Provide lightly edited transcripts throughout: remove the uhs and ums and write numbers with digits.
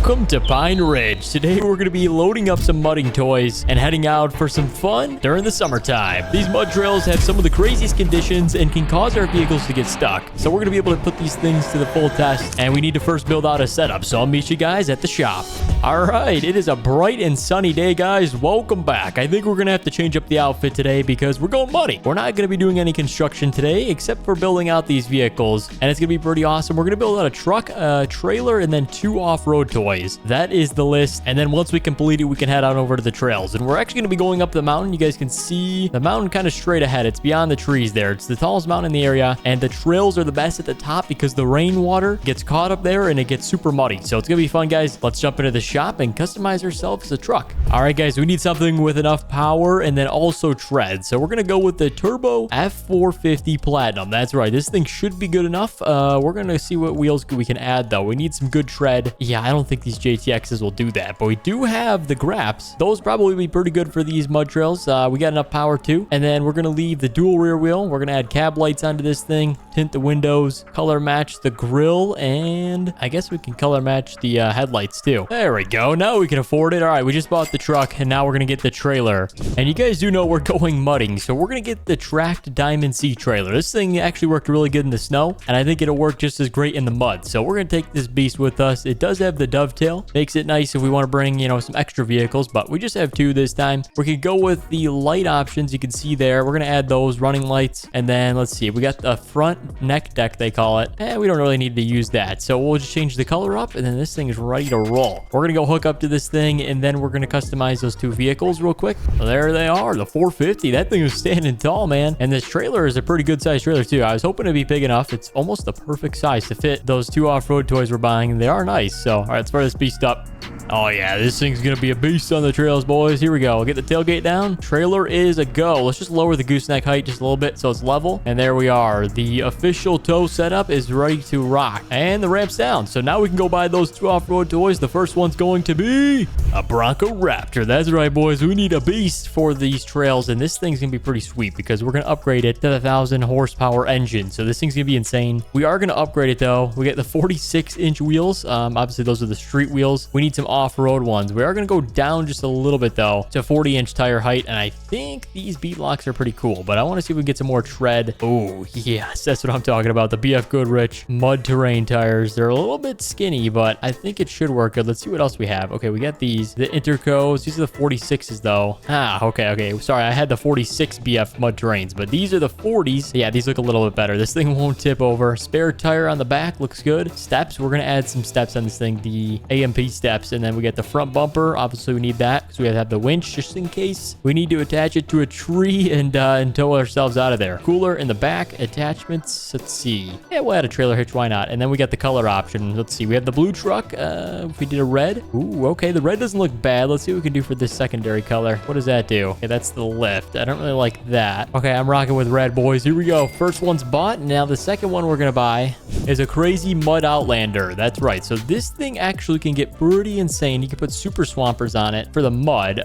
Welcome to Pine Ridge. Today we're going to be loading up some mudding toys and heading out for some fun during the summertime. These mud trails have some of the craziest conditions and can cause our vehicles to get stuck. So we're going to be able to put these things to the full test, and we need to first build out a setup. So I'll meet you guys at the shop. All right, it is a bright and sunny day, guys. Welcome back. I think we're going to have to change up the outfit today because we're going muddy. We're not going to be doing any construction today except for building out these vehicles, and it's going to be pretty awesome. We're going to build out a truck, a trailer, and then 2 off-road toys. That is the list, and then once we complete it, we can head on over to the trails, and we're actually going to be going up the mountain. You guys can see the mountain kind of straight ahead. It's beyond the trees there. It's the tallest mountain in the area, and the trails are the best at the top because the rainwater gets caught up there and it gets super muddy. So it's going to be fun, guys. Let's jump into the shop and customize ourselves a truck. All right, guys, we need something with enough power and then also tread. So we're going to go with the Turbo F450 Platinum. That's right. This thing should be good enough. We're going to see what wheels we can add, though. We need some good tread. Yeah, I don't think these JTXs will do that, but we do have the Graps. Those probably be pretty good for these mud trails. We got enough power too. And then we're going to leave the dual rear wheel. We're going to add cab lights onto this thing, tint the windows, color match the grill, and I guess we can color match the headlights too. There we go. Now we can afford it. All right, we just bought the truck, and now we're going to get the trailer. And you guys do know we're going mudding, so we're going to get the tracked Diamond C trailer. This thing actually worked really good in the snow, and I think it'll work just as great in the mud. So we're going to take this beast with us. It does have the dovetail. Makes it nice if we want to bring, you know, some extra vehicles, but we just have 2 this time. We could go with the light options you can see there. We're going to add those running lights, and then let's see. We got the front neck deck, they call it. We don't really need to use that, so we'll just change the color up, and then this thing is ready to roll. We're going to go hook up to this thing, and then we're going to customize those 2 vehicles real quick. Well, there they are, the 450. That thing is standing tall, man. And this trailer is a pretty good size trailer too. I was hoping to be big enough. It's almost the perfect size to fit those 2 off-road toys we're buying, and they are nice. So all right, let's fire this beast up. Oh yeah, this thing's gonna be a beast on the trails, boys. Here we go. We'll get the tailgate down. Trailer is a go. Let's just lower the gooseneck height just a little bit so it's level. And there we are. The official tow setup is ready to rock. And the ramp's down. So now we can go buy those 2 off-road toys. The first one's going to be a Bronco Raptor. That's right, boys. We need a beast for these trails. And this thing's gonna be pretty sweet because we're gonna upgrade it to the 1,000 horsepower engine. So this thing's gonna be insane. We are gonna upgrade it though. We get the 46-inch wheels. Obviously those are the street wheels. We need some off-road ones. We are going to go down just a little bit though to 40-inch tire height, and I think these beat locks are pretty cool, but I want to see if we can get some more tread. Oh yes, that's what I'm talking about. The BF Goodrich mud terrain tires. They're a little bit skinny, but I think it should work good. Let's see what else we have. Okay, we got these, the Intercos. These are the 46s though. Okay, sorry, I had the 46 BF mud terrains, but these are the 40s. Yeah, these look a little bit better. This thing won't tip over. Spare tire on the back looks good. Steps, we're going to add some steps on this thing, the AMP steps, and then we get the front bumper. Obviously we need that because we have to have the winch just in case we need to attach it to a tree and tow ourselves out of there. Cooler in the back, attachments, let's see. Yeah, we'll add a trailer hitch, why not? And then we got the color option. Let's see, we have the blue truck. If we did a red, ooh, okay, the red doesn't look bad. Let's see what we can do for this secondary color. What does that do? Okay, that's the lift. I don't really like that. Okay, I'm rocking with red, boys. Here we go. First one's bought. Now the second one we're gonna buy is a crazy mud Outlander. That's right. So this thing actually can get pretty insane. You can put super swampers on it for the mud.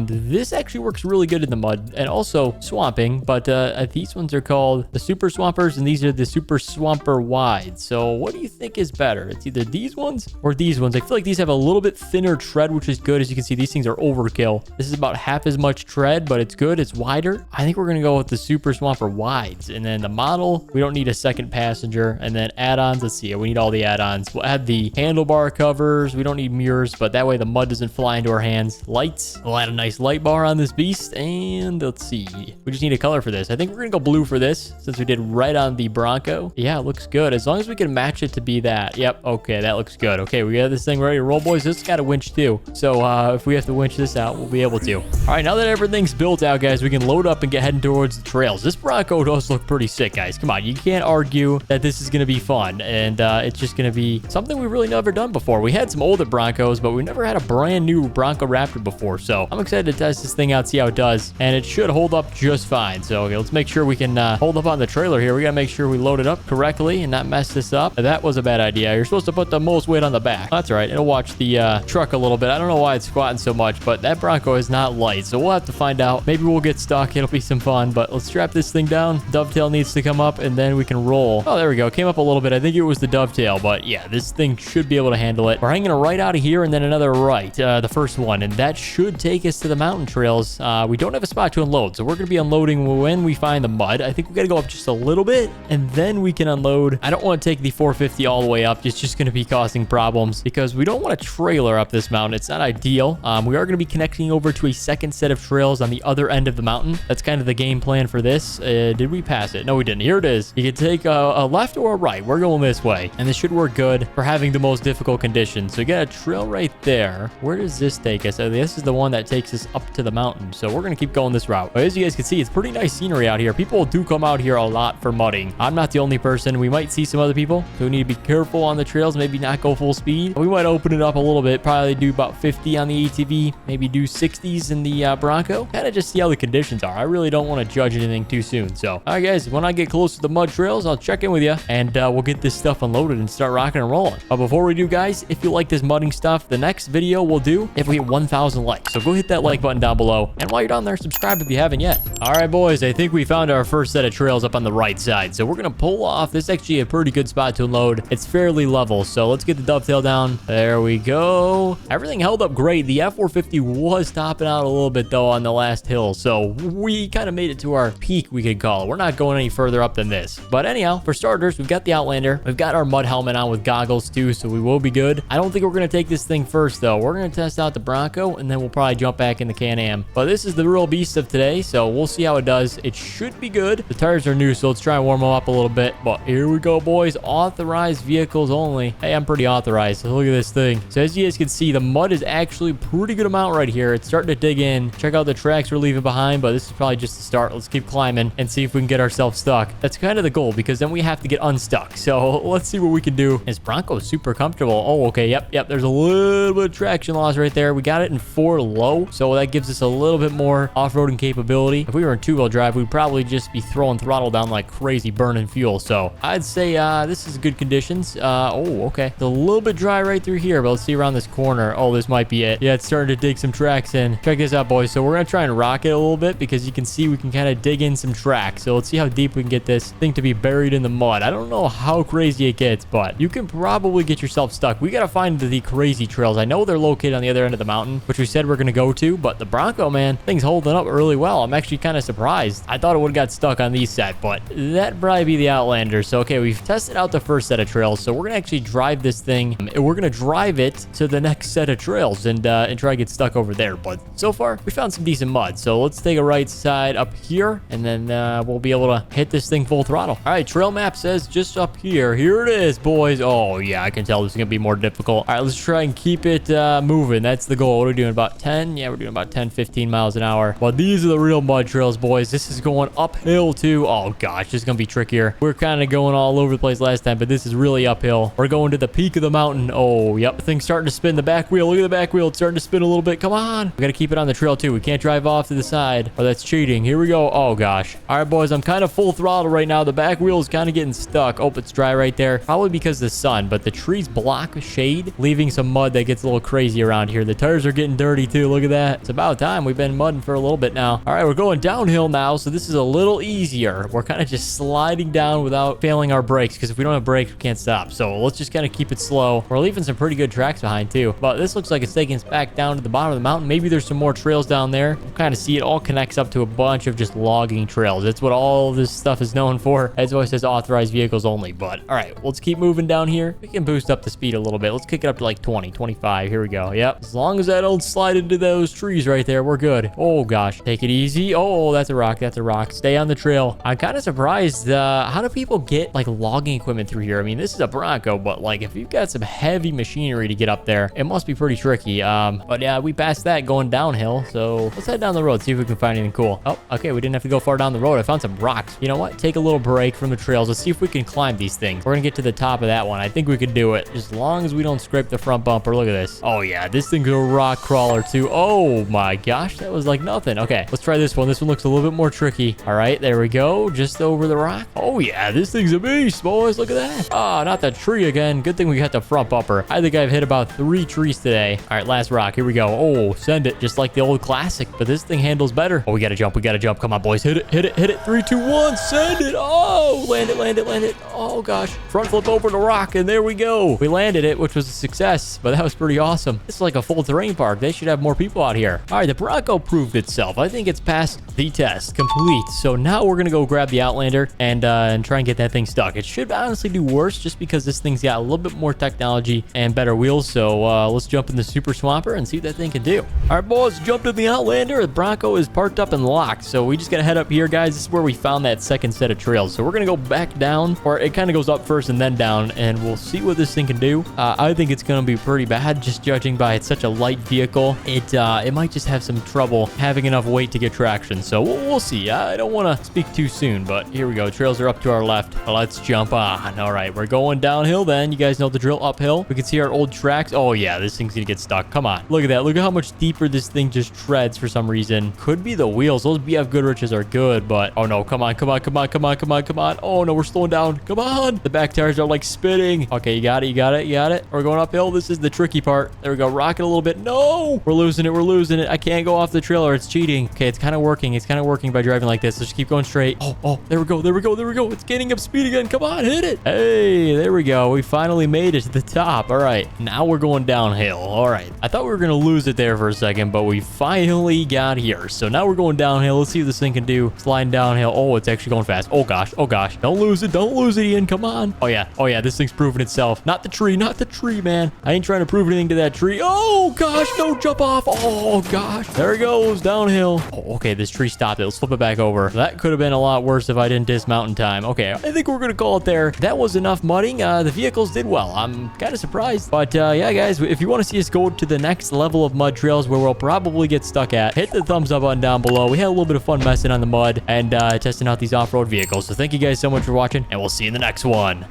This actually works really good in the mud and also swamping, but these ones are called the super swampers, and these are the super swamper wide. So what do you think is better? It's either these ones or these ones. I feel like these have a little bit thinner tread, which is good. As you can see, these things are overkill. This is about half as much tread, but it's good. It's wider. I think we're going to go with the super swamper wides. And then the model, we don't need a second passenger. And then add-ons, let's see, we need all the add-ons. We'll add the handlebar covers. We don't need mirrors, but that way the mud doesn't fly into our hands. Lights, we'll add a nice light bar on this beast. And let's see, we just need a color for this. I think we're gonna go blue for this since we did red on the Bronco. Yeah, it looks good as long as we can match it to be that. Yep, okay, that looks good. Okay, we got this thing ready to roll, boys. This got a winch too, so if we have to winch this out, we'll be able to. All right, now that everything's built out, guys, we can load up and get heading towards the trails. This Bronco does look pretty sick, guys. Come on, you can't argue that this is gonna be fun, and it's just gonna be something we've really never done before. We had some older Broncos, but but we've never had a brand new Bronco Raptor before. So I'm excited to test this thing out, see how it does. And it should hold up just fine. So okay, let's make sure we can hold up on the trailer here. We got to make sure we load it up correctly and not mess this up. That was a bad idea. You're supposed to put the most weight on the back. That's all right. It'll watch the truck a little bit. I don't know why it's squatting so much, but that Bronco is not light. So we'll have to find out. Maybe we'll get stuck. It'll be some fun, but let's strap this thing down. Dovetail needs to come up and then we can roll. Oh, there we go. Came up a little bit. I think it was the dovetail, but yeah, this thing should be able to handle it. We're hanging a right out of here and then another right, the first one, and that should take us to the mountain trails. We don't have a spot to unload, so we're going to be unloading when we find the mud. I think we got to go up just a little bit and then we can unload. I don't want to take the 450 all the way up. It's just going to be causing problems because we don't want a trailer up this mountain. It's not ideal. We are going to be connecting over to a second set of trails on the other end of the mountain. That's kind of the game plan for this. Did we pass it? No, we didn't. Here it is. You can take a left or a right. We're going this way, and this should work good for having the most difficult conditions. So you got a trail right there. Where does this take us? Oh, this is the one that takes us up to the mountain. So we're going to keep going this route. But as you guys can see, it's pretty nice scenery out here. People do come out here a lot for mudding. I'm not the only person. We might see some other people, so we need to be careful on the trails, maybe not go full speed. We might open it up a little bit, probably do about 50 on the ATV, maybe do 60s in the Bronco. Kind of just see how the conditions are. I really don't want to judge anything too soon. So, all right, guys, when I get close to the mud trails, I'll check in with you and we'll get this stuff unloaded and start rocking and rolling. But before we do, guys, if you like this mudding stuff, the next video we'll do if we hit 1,000 likes. So go hit that like button down below. And while you're down there, subscribe if you haven't yet. All right, boys, I think we found our first set of trails up on the right side. So we're going to pull off. This is actually a pretty good spot to unload. It's fairly level. So let's get the dovetail down. There we go. Everything held up great. The F450 was topping out a little bit, though, on the last hill. So we kind of made it to our peak, we could call it. We're not going any further up than this. But anyhow, for starters, we've got the Outlander. We've got our mud helmet on with goggles, too, so we will be good. I don't think we're going to take this thing first, though. We're going to test out the Bronco, and then we'll probably jump back in the Can-Am. But this is the real beast of today, so we'll see how it does. It should be good. The tires are new, so let's try and warm them up a little bit. But here we go, boys. Authorized vehicles only. Hey, I'm pretty authorized, so look at this thing. So as you guys can see, the mud is actually a pretty good amount right here. It's starting to dig in. Check out the tracks we're leaving behind, but this is probably just the start. Let's keep climbing and see if we can get ourselves stuck. That's kind of the goal, because then we have to get unstuck. So let's see what we can do. This Bronco is super comfortable. Oh, okay. Yep. There's a little bit of traction loss right there. We got it in 4 low, so that gives us a little bit more off-roading capability. If we were in 2-wheel drive, we'd probably just be throwing throttle down like crazy, burning fuel. So I'd say this is good conditions. Oh, okay. It's a little bit dry right through here, but let's see around this corner. Oh, this might be it. Yeah, it's starting to dig some tracks in. Check this out, boys. So we're going to try and rock it a little bit because you can see we can kind of dig in some tracks. So let's see how deep we can get this thing to be buried in the mud. I don't know how crazy it gets, but you can probably get yourself stuck. We got to find the crazy trails. I know they're located on the other end of the mountain, which we said we're going to go to, but the Bronco, man, thing's holding up really well. I'm actually kind of surprised. I thought it would have got stuck on these set, but that'd probably be the Outlander. So, okay, we've tested out the first set of trails, so we're going to actually drive this thing, and we're going to drive it to the next set of trails and try to get stuck over there. But so far, we found some decent mud. So let's take a right side up here, and then we'll be able to hit this thing full throttle. All right, trail map says just up here. Here it is, boys. Oh, yeah, I can tell this is going to be more difficult. All right, let's try and keep it moving. That's the goal. What are we doing? About 10? Yeah, we're doing about 10, 15 miles an hour. But these are the real mud trails, boys. This is going uphill, too. Oh, gosh, this is going to be trickier. We're kind of going all over the place last time, but this is really uphill. We're going to the peak of the mountain. Oh, yep. The thing's starting to spin. The back wheel. Look at the back wheel. It's starting to spin a little bit. Come on. We got to keep it on the trail, too. We can't drive off to the side, or that's cheating. Here we go. Oh, gosh. All right, boys. I'm kind of full throttle right now. The back wheel is kind of getting stuck. Oh, it's dry right there. Probably because of the sun, but the trees block shade, leaving some mud that gets a little crazy around here. The tires are getting dirty, too. Look at that. It's about time. We've been mudding for a little bit now. All right, we're going downhill now, so this is a little easier. We're kind of just sliding down without failing our brakes, because if we don't have brakes, we can't stop. So let's just kind of keep it slow. We're leaving some pretty good tracks behind, too. But this looks like it's taking us back down to the bottom of the mountain. Maybe there's some more trails down there. We'll kind of see it all connects up to a bunch of just logging trails. That's what all this stuff is known for. As always says, authorized vehicles only. But all right, let's keep moving down here. We can boost up the speed a little bit. Let's kick it up to like 20, 25. Here we go. Yep. As long as I don't slide into those trees right there, we're good. Oh, gosh. Take it easy. Oh, Oh, that's a rock. That's a rock. Stay on the trail. I'm kind of surprised. How do people get like logging equipment through here? I mean, this is a Bronco, but like if you've got some heavy machinery to get up there, it must be pretty tricky. But yeah, we passed that going downhill. So let's head down the road, see if we can find anything cool. Oh, okay. We didn't have to go far down the road. I found some rocks. You know what? Take a little break from the trails. Let's see if we can climb these things. We're gonna get to the top of that one. I think we could do it as long as we don't scrape the front bumper. Look at this. Oh yeah, this thing's a rock crawler too. Oh my gosh, that was like nothing. Okay, let's try this one. This one looks a little bit more tricky. All right, there we go. Just over the rock. Oh yeah, this thing's a beast, boys. Look at that. Oh, not the tree again. Good thing we got the front bumper. I think I've hit about 3 trees today. All right, last rock. Here we go. Oh, send it. Just like the old classic, but this thing handles better. Oh, we gotta jump. We gotta jump. Come on, boys. Hit it. Hit it. Hit it. 3, 2, 1. Send it. Oh, land it. Land it. Land it. Oh gosh. Front flip over the rock, and there we go. We landed it, which was a success, but that was pretty awesome. This is like a full terrain park. They should have more people out here. All right, the Bronco proved itself. I think it's passed the test. Complete. So now we're gonna go grab the Outlander and try and get that thing stuck. It should honestly do worse just because this thing's got a little bit more technology and better wheels. So let's jump in the Super Swamper and see what that thing can do. All right, boys, jumped in the Outlander. The Bronco is parked up and locked. So we just gotta head up here, guys. This is where we found that second set of trails. So we're gonna go back down, or it kind of goes up first and then down, and we'll see what this thing can do. I think it's gonna be pretty bad, just judging by it's such a light vehicle. It might just have some trouble having enough weight to get traction. So we'll see. I don't want to speak too soon, but here we go. Trails are up to our left. Let's jump on. All right, we're going downhill then. You guys know the drill. Uphill. We can see our old tracks. Oh yeah, this thing's gonna get stuck. Come on. Look at that. Look at how much deeper this thing just treads for some reason. Could be the wheels. Those BF Goodriches are good, but oh no. Come on. Come on. Come on. Come on. Come on. Come on. Oh no, we're slowing down. Come on. The back tires are like spinning. Okay, you got it. You got it. You got it. We're going uphill. This is the tricky part. There we go. Rock it a little bit. No, we're losing it. We're losing it. I can't go off the trailer. It's cheating. Okay, it's kind of working. It's kind of working by driving like this. Let's just keep going straight. Oh, there we go. There we go. There we go. It's gaining up speed again. Come on, hit it. Hey, there we go. We finally made it to the top. All right, now we're going downhill. All right, I thought we were gonna lose it there for a second, but we finally got here. So now we're going downhill. Let's see what this thing can do. Sliding downhill. Oh, it's actually going fast. Oh gosh. Oh gosh. Don't lose it. Don't lose it, Ian. Come on. Oh yeah. Oh yeah. This thing's proving itself. Not the tree. Not the tree, man. I ain't trying to prove anything to that tree. Oh gosh. No, jump off. Oh gosh. There it goes. Downhill. Oh, okay. This tree stopped it. Let's flip it back over. That could have been a lot worse if I didn't dismount in time. Okay. I think we're gonna call it there. That was enough mudding. The vehicles did well. I'm kind of surprised. But yeah, guys, if you want to see us go to the next level of mud trails where we'll probably get stuck at, hit the thumbs up button down below. We had a little bit of fun messing on the mud and testing out these off-road vehicles. So thank you guys so much for watching, and we'll see you in the next one.